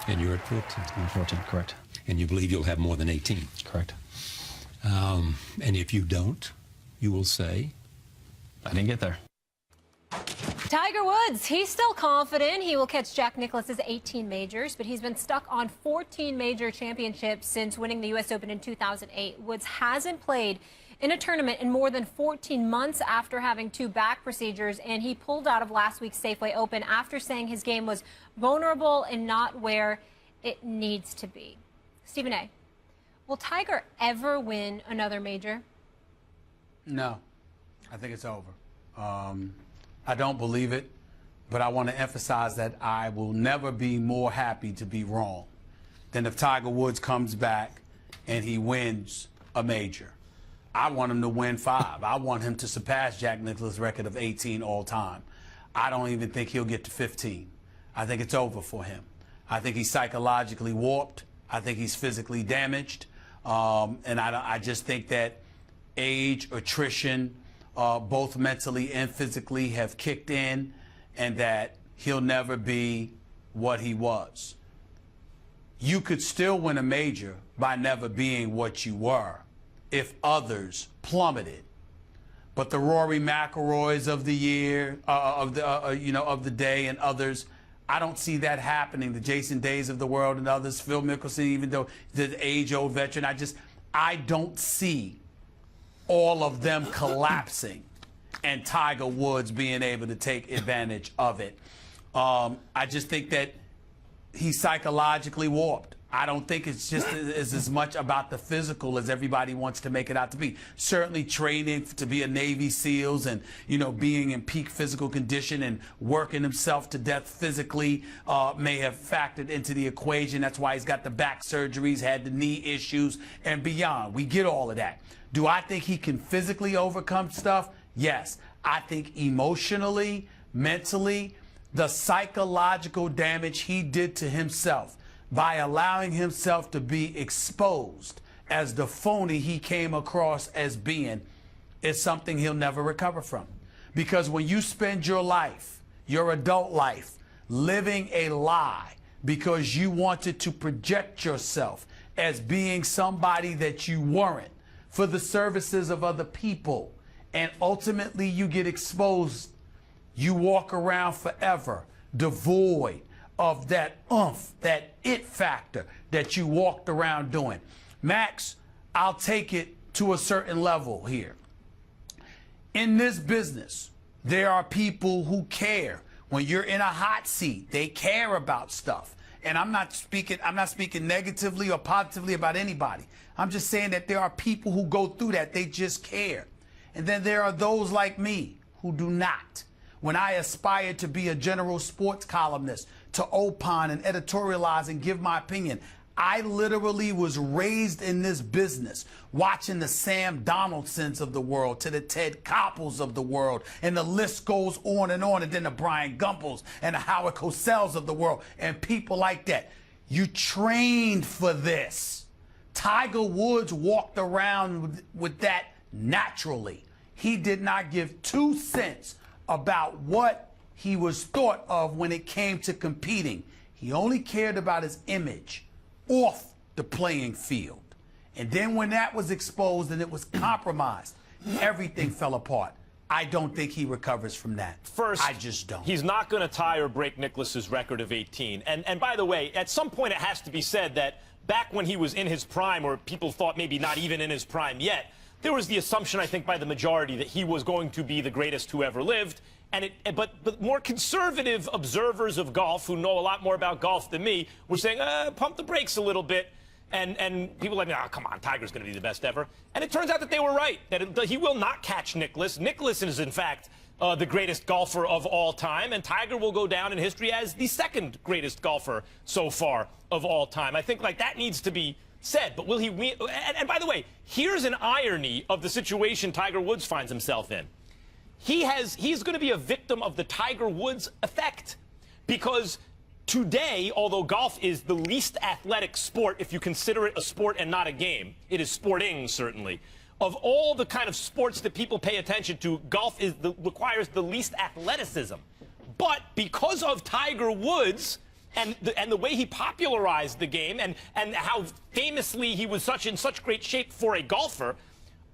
And you're at 14. I'm 14, correct. And you believe you'll have more than 18. Correct. And if you don't, you will say, I didn't get there. Tiger Woods, he's still confident he will catch Jack Nicklaus's 18 majors, but he's been stuck on 14 major championships since winning the U.S. Open in 2008. Woods hasn't played in a tournament in more than 14 months after having 2 back procedures, and he pulled out of last week's Safeway Open after saying his game was vulnerable and not where it needs to be. Stephen A., will Tiger ever win another major? No, I think it's over. I don't believe it, but I want to emphasize that I will never be more happy to be wrong than if Tiger Woods comes back and he wins a major. I want him to win 5. I want him to surpass Jack Nicklaus' record of 18 all time. I don't even think he'll get to 15. I think it's over for him. I think he's psychologically warped. I think he's physically damaged. And I just think that age, attrition, both mentally and physically have kicked in, and that he'll never be what he was. You could still win a major by never being what you were if others plummeted. But the Rory McIlroys of the year, of the day, and others, I don't see that happening. The Jason Days of the world and others, Phil Mickelson, even though the age-old veteran, I don't see all of them collapsing and Tiger Woods being able to take advantage of it. I just think that he's psychologically warped. I don't think it's just as much about the physical as everybody wants to make it out to be. Certainly training to be a Navy SEALs and, being in peak physical condition and working himself to death physically may have factored into the equation. That's why he's got the back surgeries, had the knee issues, and beyond. We get all of that. Do I think he can physically overcome stuff? Yes. I think emotionally, mentally, the psychological damage he did to himself by allowing himself to be exposed as the phony he came across as being is something he'll never recover from. Because when you spend your life, your adult life, living a lie because you wanted to project yourself as being somebody that you weren't for the services of other people, and ultimately you get exposed, you walk around forever devoid of that oomph, that it factor that you walked around doing. Max, I'll take it to a certain level here. In this business, there are people who care. When you're in a hot seat, they care about stuff. And I'm not speaking negatively or positively about anybody. I'm just saying that there are people who go through that. They just care. And then there are those like me who do not. When I aspired to be a general sports columnist, to opine and editorialize and give my opinion, I literally was raised in this business, watching the Sam Donaldsons of the world to the Ted Koppels of the world, and the list goes on, and then the Brian Gumpels and the Howard Cosell's of the world, and people like that. You trained for this. Tiger Woods walked around with that naturally. He did not give 2 cents about what he was thought of when it came to competing. He only cared about his image off the playing field. And then when that was exposed and it was compromised, everything fell apart. I don't think he recovers from that. First, I just don't. He's not going to tie or break Nicklaus's record of 18. And by the way, at some point it has to be said that back when he was in his prime, or people thought maybe not even in his prime yet, there was the assumption, I think, by the majority that he was going to be the greatest who ever lived. But more conservative observers of golf, who know a lot more about golf than me, were saying, pump the brakes a little bit. And people like, oh, come on, Tiger's going to be the best ever. And it turns out that they were right, that he will not catch Nicklaus. Nicklaus is, in fact, the greatest golfer of all time, and Tiger will go down in history as the 2nd greatest golfer so far of all time. I think that needs to be said, but will he win? And by the way, here's an irony of the situation Tiger Woods finds himself in. He's going to be a victim of the Tiger Woods effect, because today, although golf is the least athletic sport, if you consider it a sport and not a game, it is sporting, certainly. Of all the kind of sports that people pay attention to, golf requires the least athleticism. But because of Tiger Woods and the way he popularized the game and how famously he was in such great shape for a golfer.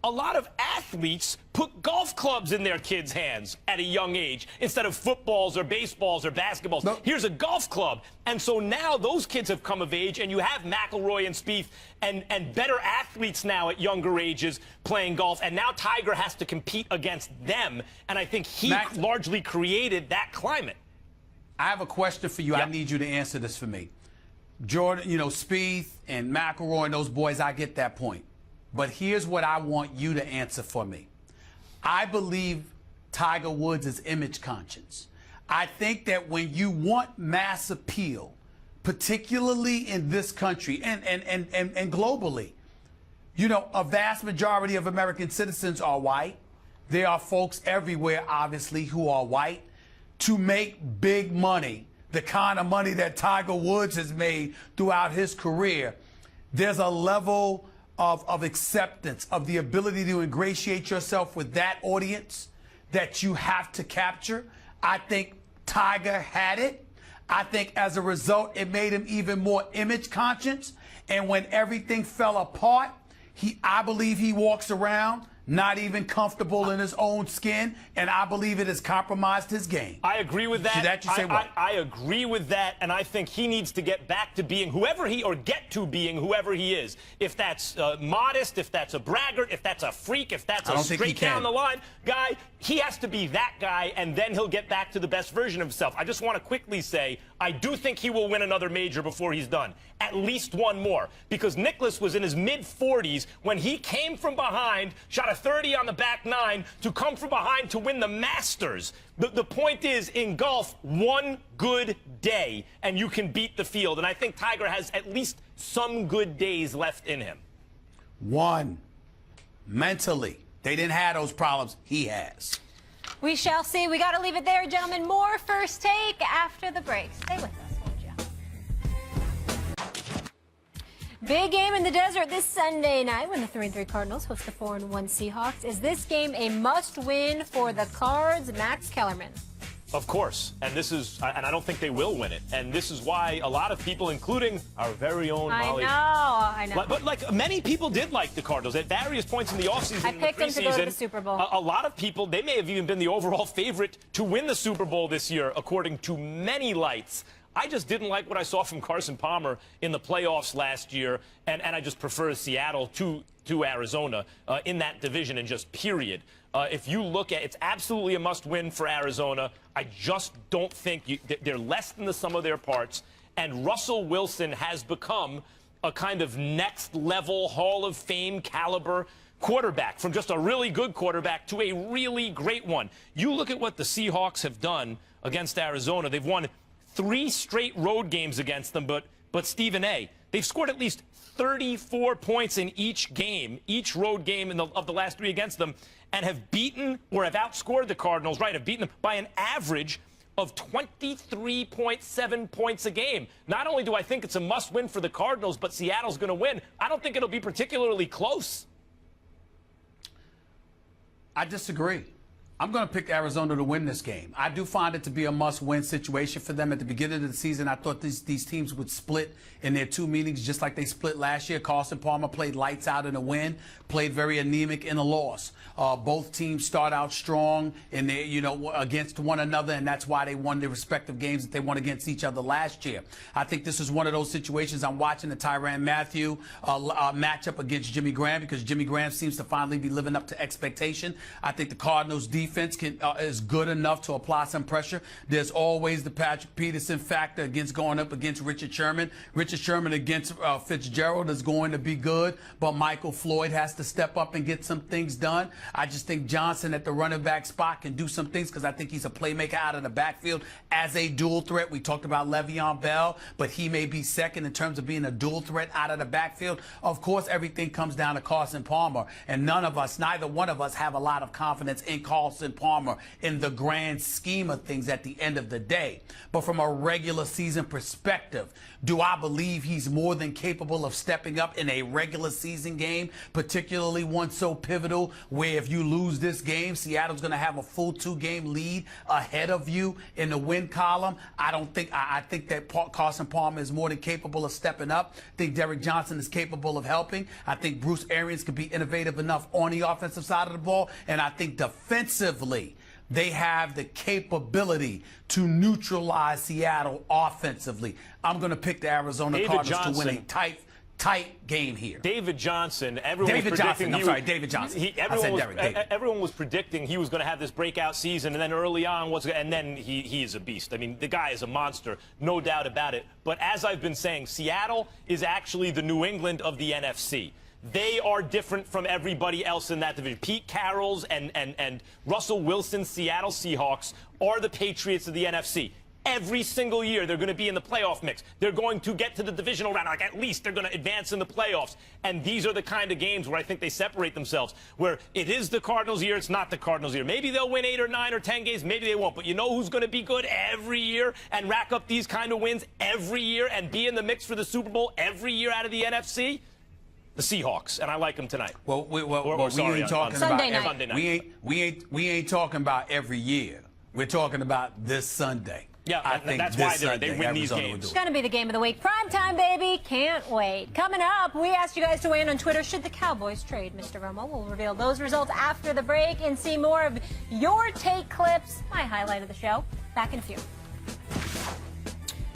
A lot of athletes put golf clubs in their kids' hands at a young age instead of footballs or baseballs or basketballs. No. Here's a golf club. And so now those kids have come of age, and you have McIlroy and Spieth and better athletes now at younger ages playing golf. And now Tiger has to compete against them. And I think he largely created that climate. I have a question for you. Yep. I need you to answer this for me. Jordan, Spieth and McIlroy and those boys, I get that point. But here's what I want you to answer for me. I believe Tiger Woods is image conscious. I think that when you want mass appeal, particularly in this country and globally, a vast majority of American citizens are white. There are folks everywhere, obviously, who are white. To make big money, the kind of money that Tiger Woods has made throughout his career, there's a level of acceptance, of the ability to ingratiate yourself with that audience that you have to capture. I think Tiger had it. I think as a result, it made him even more image conscious. And when everything fell apart, I believe he walks around not even comfortable in his own skin, and I believe it has compromised his game. I agree with that. To that you say what? I agree with that, and I think he needs to get back to being whoever he is. If that's modest, if that's a braggart, if that's a freak, if that's a straight down the line guy, he has to be that guy, and then he'll get back to the best version of himself. I just want to quickly say, I do think he will win another major before he's done. At least one more. Because Nicklaus was in his mid-40s when he came from behind, shot a 30 on the back nine to come from behind to win the Masters. The point is, in golf, one good day, and you can beat the field. And I think Tiger has at least some good days left in him. One. Mentally. They didn't have those problems. He has. We shall see. We got to leave it there, gentlemen. More First Take after the break. Stay with us, won't you? Big game in the desert this Sunday night when the 3-3 Cardinals host the 4-1 Seahawks. Is this game a must-win for the Cards? Max Kellerman. Of course, and I don't think they will win it. And this is why a lot of people, including our very own Molly. I know. But like many people did like the Cardinals at various points in the offseason. I picked them to go to the Super Bowl. A lot of people, they may have even been the overall favorite to win the Super Bowl this year, according to many lights. I just didn't like what I saw from Carson Palmer in the playoffs last year, and I just prefer Seattle to Arizona in that division, and just period. If you look at, it's absolutely a must-win for Arizona. I just don't think they're less than the sum of their parts. And Russell Wilson has become a kind of next-level Hall of Fame caliber quarterback, from just a really good quarterback to a really great one. You look at what the Seahawks have done against Arizona. They've won 3 straight road games against them, but Stephen A., they've scored at least 34 points in each game, each road game of the last 3 against them, and have beaten or have outscored the Cardinals, have beaten them by an average of 23.7 points a game. Not only do I think it's a must-win for the Cardinals, but Seattle's going to win. I don't think it'll be particularly close. I disagree. I'm going to pick Arizona to win this game. I do find it to be a must-win situation for them. At the beginning of the season, I thought these teams would split in their 2 meetings just like they split last year. Carson Palmer played lights out in a win, played very anemic in a loss. Both teams start out strong in their, against one another, and that's why they won their respective games that they won against each other last year. I think this is one of those situations. I'm watching the Tyrann Mathieu matchup against Jimmy Graham, because Jimmy Graham seems to finally be living up to expectation. I think the Cardinals' defense is good enough to apply some pressure. There's always the Patrick Peterson factor going up against Richard Sherman. Richard Sherman against Fitzgerald is going to be good, but Michael Floyd has to step up and get some things done. I just think Johnson at the running back spot can do some things, because I think he's a playmaker out of the backfield as a dual threat. We talked about Le'Veon Bell, but he may be second in terms of being a dual threat out of the backfield. Of course, everything comes down to Carson Palmer, and neither one of us have a lot of confidence in Carson Carson Palmer in the grand scheme of things at the end of the day. But from a regular season perspective, do I believe he's more than capable of stepping up in a regular season game, particularly one so pivotal where if you lose this game, Seattle's going to have a full 2-game lead ahead of you in the win column? I think that Carson Palmer is more than capable of stepping up. I think Derek Johnson is capable of helping. I think Bruce Arians can be innovative enough on the offensive side of the ball. And I think defensively, they have the capability to neutralize Seattle offensively. I'm going to pick the Arizona Cardinals to win a tight game here. David Johnson, everyone David was predicting Johnson. David Johnson. Everyone was predicting he was going to have this breakout season, and then early on, and then he is a beast. I mean, the guy is a monster, no doubt about it. But as I've been saying, Seattle is actually the New England of the NFC. They are different from everybody else in that division. Pete Carroll's and Russell Wilson's Seattle Seahawks are the Patriots of the NFC. Every single year, they're going to be in the playoff mix. They're going to get to the divisional round. Like, at least they're going to advance in the playoffs. And these are the kind of games where I think they separate themselves, where it is the Cardinals' year, it's not the Cardinals' year. Maybe they'll win 8 or 9 or 10 games. Maybe they won't. But you know who's going to be good every year and rack up these kind of wins every year and be in the mix for the Super Bowl every year out of the NFC? The Seahawks, and I like them tonight. Well, we ain't talking Sunday about night. We ain't talking about every year. We're talking about this Sunday. Yeah, I think that's this why Sunday, they win these Arizona games. It's going to be the game of the week. Prime time, baby. Can't wait. Coming up, we asked you guys to weigh in on Twitter. Should the Cowboys trade Mr. Romo? We'll reveal those results after the break and see more of your take clips. My highlight of the show. Back in a few.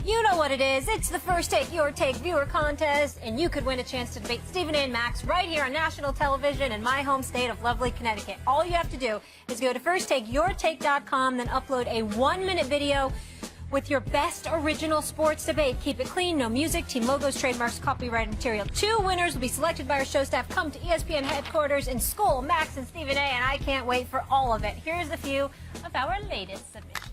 You know what it is. It's the First Take Your Take viewer contest, and you could win a chance to debate Stephen A. and Max right here on national television in my home state of lovely Connecticut. All you have to do is go to firsttakeyourtake.com, then upload a 1-minute video with your best original sports debate. Keep it clean, no music, team logos, trademarks, copyright material. 2 winners will be selected by our show staff. Come to ESPN headquarters in school, Max and Stephen A., and I can't wait for all of it. Here's a few of our latest submissions.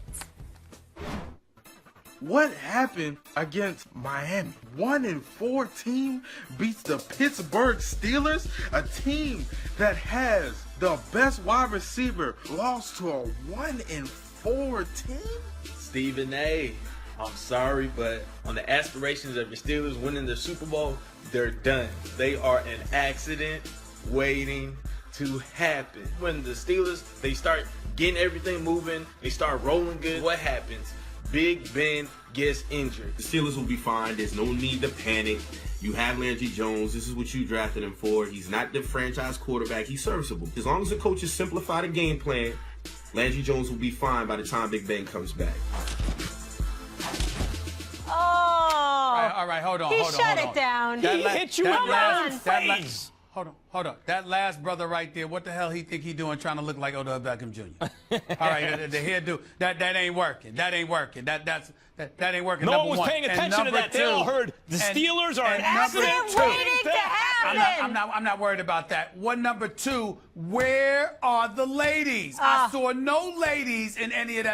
What happened against Miami? 1-4 team beats the Pittsburgh Steelers, a team that has the best wide receiver, lost to a 1-4 team? Stephen A., I'm sorry, but on the aspirations of your Steelers winning the Super Bowl, they're done. They are an accident waiting to happen. When the Steelers, they start getting everything moving, they start rolling good, what happens? Big Ben gets injured. The Steelers will be fine. There's no need to panic. You have Landry Jones. This is what you drafted him for. He's not the franchise quarterback. He's serviceable. As long as the coaches simplify the game plan, Landry Jones will be fine by the time Big Ben comes back. Oh. All right, hold on. He shut it down. He hit you right in the face. Hold on. That last brother right there, what the hell he think he doing trying to look like Odell Beckham Jr.? All right, the hairdo, that ain't working. That ain't working. That ain't working. No number one was one. paying And attention to number that. They all heard the Steelers are an accident waiting to happen. I'm not worried about that. Number 2, where are the ladies? I saw no ladies in any of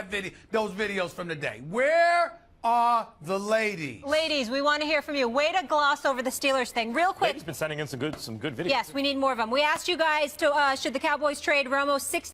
those videos from the day. Where are the ladies? Ladies, we want to hear from you. Way to gloss over the Steelers thing. Real quick. He's been sending in some good videos. Yes, we need more of them. We asked you guys to should the Cowboys trade Romo?